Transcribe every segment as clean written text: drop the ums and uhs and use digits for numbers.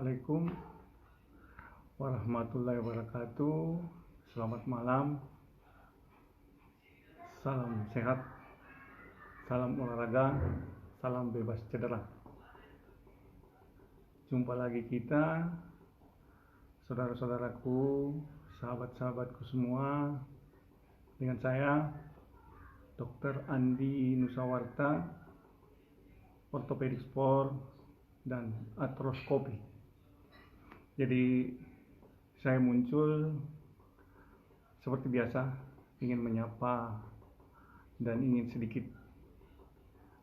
Assalamualaikum warahmatullahi wabarakatuh. Selamat malam. Salam sehat, salam olahraga, salam bebas cedera. Jumpa lagi kita, saudara-saudaraku, sahabat-sahabatku semua, dengan saya Dr. Andi Nusawarta, ortopedik sport dan artroskopi. Jadi saya muncul seperti biasa, ingin menyapa dan ingin sedikit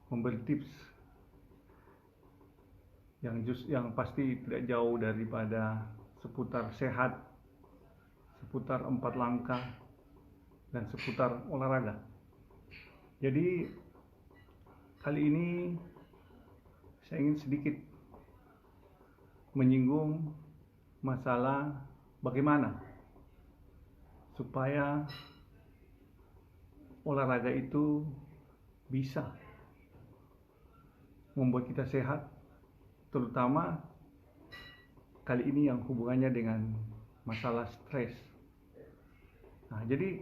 memberi tips yang pasti tidak jauh daripada seputar sehat, seputar 4 langkah, dan seputar olahraga. Jadi kali ini saya ingin sedikit menyinggung masalah bagaimana supaya olahraga itu bisa membuat kita sehat, terutama kali ini yang hubungannya dengan masalah stres. Nah, jadi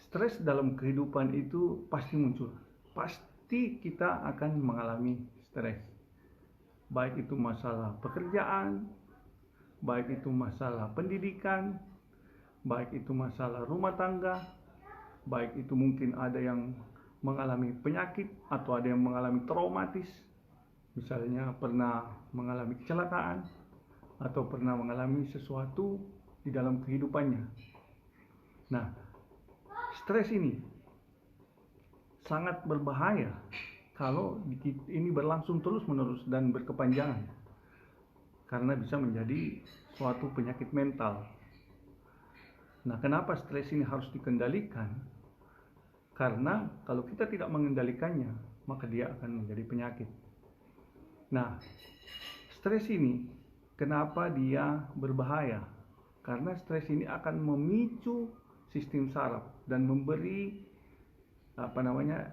stres dalam kehidupan itu pasti muncul. Pasti kita akan mengalami stres. Baik itu masalah pekerjaan, baik itu masalah pendidikan, baik itu masalah rumah tangga, baik itu mungkin ada yang mengalami penyakit atau ada yang mengalami traumatis, misalnya pernah mengalami kecelakaan atau pernah mengalami sesuatu di dalam kehidupannya. Nah, stres ini sangat berbahaya kalau ini berlangsung terus-menerus dan berkepanjangan, karena bisa menjadi suatu penyakit mental. Nah, kenapa stres ini harus dikendalikan? Karena kalau kita tidak mengendalikannya, maka dia akan menjadi penyakit. Nah, stres ini kenapa dia berbahaya? Karena stres ini akan memicu sistem saraf dan memberi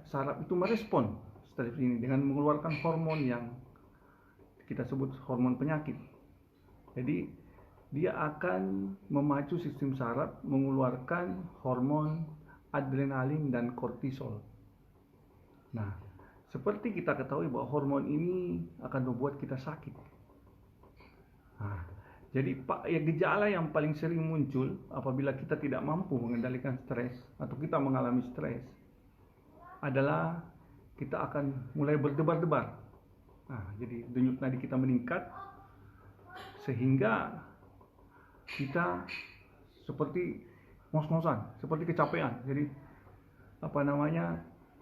saraf itu merespon stres ini dengan mengeluarkan hormon yang kita sebut hormon penyakit. Jadi dia akan memacu sistem saraf mengeluarkan hormon adrenalin dan kortisol. Nah, seperti kita ketahui bahwa hormon ini akan membuat kita sakit. Nah, jadi gejala yang paling sering muncul apabila kita tidak mampu mengendalikan stres atau kita mengalami stres adalah kita akan mulai berdebar-debar. Nah, jadi denyut nadi kita meningkat sehingga kita seperti ngos-ngosan, seperti kecapean. Jadi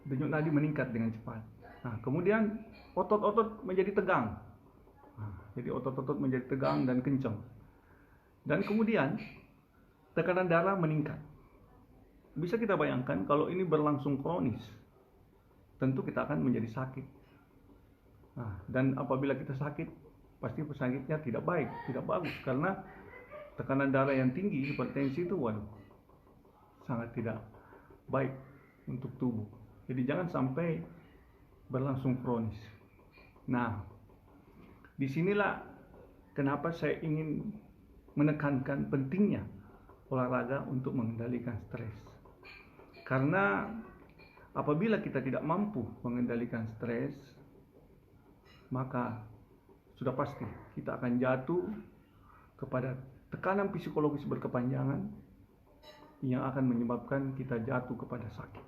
denyut nadi meningkat dengan cepat. Nah, kemudian otot-otot menjadi tegang. Nah, jadi otot-otot menjadi tegang dan kencang. Dan kemudian tekanan darah meningkat. Bisa kita bayangkan kalau ini berlangsung kronis, tentu kita akan menjadi sakit. Nah, dan apabila kita sakit, pasti sakitnya tidak baik, tidak bagus, karena tekanan darah yang tinggi, hipertensi itu sangat tidak baik untuk tubuh. Jadi jangan sampai berlangsung kronis. Nah, disinilah kenapa saya ingin menekankan pentingnya olahraga untuk mengendalikan stres. Karena apabila kita tidak mampu mengendalikan stres, maka sudah pasti kita akan jatuh kepada tekanan psikologis berkepanjangan yang akan menyebabkan kita jatuh kepada sakit.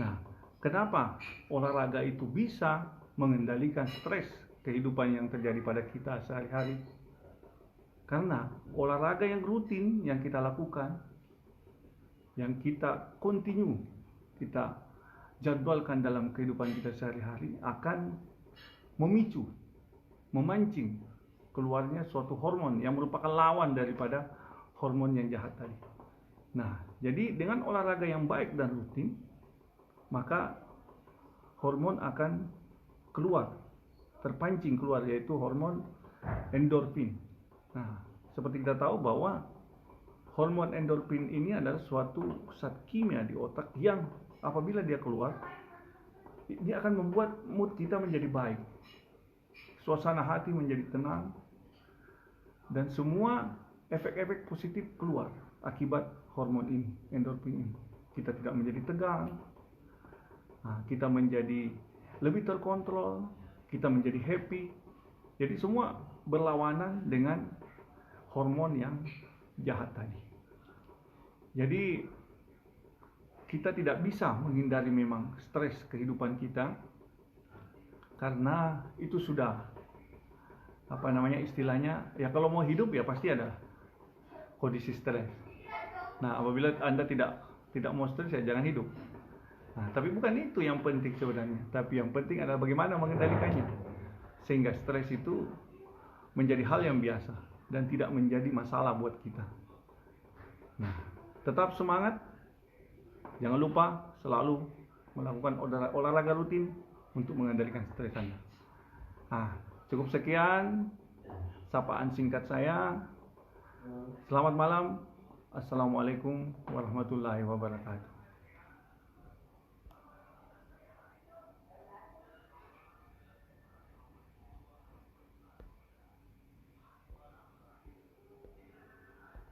Nah, kenapa olahraga itu bisa mengendalikan stres kehidupan yang terjadi pada kita sehari-hari? Karena olahraga yang rutin yang kita lakukan, yang kita continue, kita jadwalkan dalam kehidupan kita sehari-hari akan memicu, memancing keluarnya suatu hormon yang merupakan lawan daripada hormon yang jahat tadi. Nah, jadi dengan olahraga yang baik dan rutin, maka hormon akan terpancing keluar, yaitu hormon endorfin. Nah, seperti kita tahu bahwa hormon endorfin ini adalah suatu zat kimia di otak yang apabila dia keluar, dia akan membuat mood kita menjadi baik, suasana hati menjadi tenang, dan semua efek-efek positif keluar akibat hormon ini, endorfin ini. Kita tidak menjadi tegang, kita menjadi lebih terkontrol, kita menjadi happy. Jadi semua berlawanan dengan hormon yang jahat tadi. Jadi kita tidak bisa menghindari memang stres kehidupan kita, karena itu sudah istilahnya, ya kalau mau hidup ya pasti ada kondisi stres. Nah, apabila Anda tidak mau stres, ya jangan hidup. Nah, tapi bukan itu yang penting sebenarnya. Tapi yang penting adalah bagaimana mengendalikannya, sehingga stres itu menjadi hal yang biasa dan tidak menjadi masalah buat kita. Nah, tetap semangat. Jangan lupa selalu melakukan olahraga rutin untuk mengendalikan stres Anda. Cukup sekian sapaan singkat saya. Selamat malam. Assalamualaikum warahmatullahi wabarakatuh.